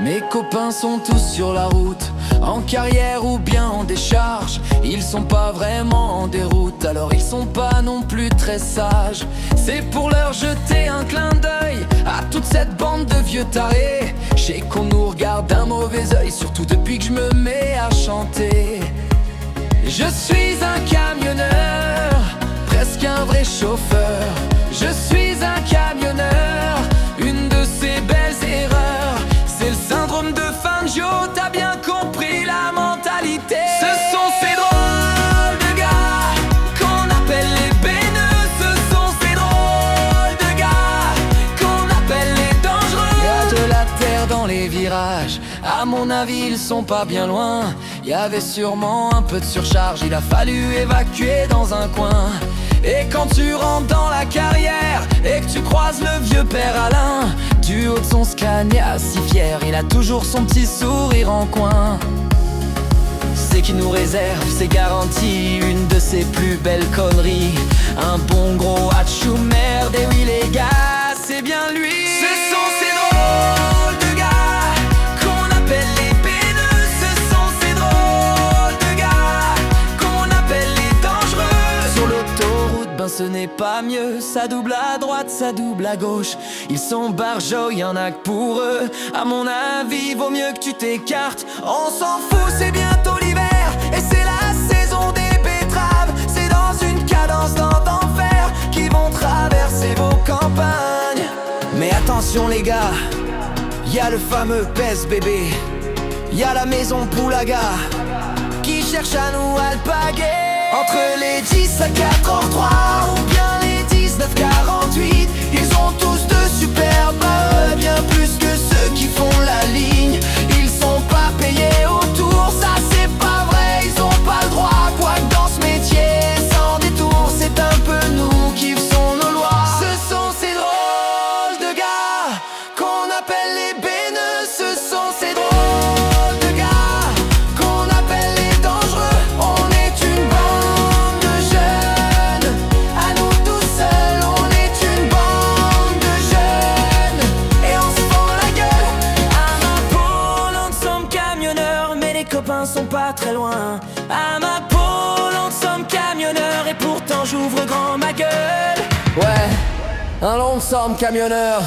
Mes copains sont tous sur la route, en carrière ou bien en décharge. Ils sont pas vraiment en déroute, alors ils sont pas non plus très sages. C'est pour leur jeter un clin d'œil à toute cette bande de vieux tarés. Je sais qu'on nous regarde d'un mauvais œil, surtout depuis que je me mets à chanter. Je suis un camionneur, presque un vrai chauffeur. Je suis un camionneur, une de ces belles erreurs. C'est le syndrome de Fangio, t'as bien compris la mentalité. Ce sont ces drôles de gars qu'on appelle les béneux. Ce sont ces drôles de gars qu'on appelle les dangereux. Y'a de la terre dans les virages, à mon avis ils sont pas bien loin. Y'avait sûrement un peu de surcharge, il a fallu évacuer dans un coin. Et quand tu rentres dans la carrière et que tu croises le vieux père Alain, du haut de son Scania si fier, il a toujours son petit sourire en coin. C'est qu'il nous réserve, c'est garanti, une de ses plus belles conneries. Un bon gros hachou merde, et oui les gars, c'est bien lui. Ce sont ces drôles de gars qu'on appelle les béneux. Ce sont ces drôles de gars qu'on appelle les dangereux. Sur l'autoroute, ben ce n'est pas mieux, ça double à droite, ça double à gauche. Ils sont barjots, y'en a que pour eux. À mon avis, vaut mieux que tu t'écartes. On s'en fout, c'est bientôt l'hiver et c'est la saison des betteraves. C'est dans une cadence d'enfer qu'ils vont traverser vos campagnes. Mais attention les gars, y'a le fameux pèse bébé, y'a la maison Poulaga qui cherche à nous alpaguer. Entre les 10 à 4h03 ou bien les 19h48, ils ont tous de superbes meubles, bien plus que ceux qui font la ligne. Ils sont pas payés autour, ça c'est pas vrai, ils ont pas le droit. Quoique dans ce métier, sans détour, c'est un peu nous qui faisons nos lois. Ce sont ces drôles de gars qu'on appelle les béneux. Ce sont ces drôles de gars qu'on appelle les dangereux. On est une bande de jeunes, à nous tout seuls. On est une bande de jeunes et on se fend la gueule. À ma peau, nous sommes camionneurs, mais les copains sont pas très loin. À ma peau, nous sommes camionneurs et pourtant j'ouvre grand ma gueule. Ouais, un long somme camionneur.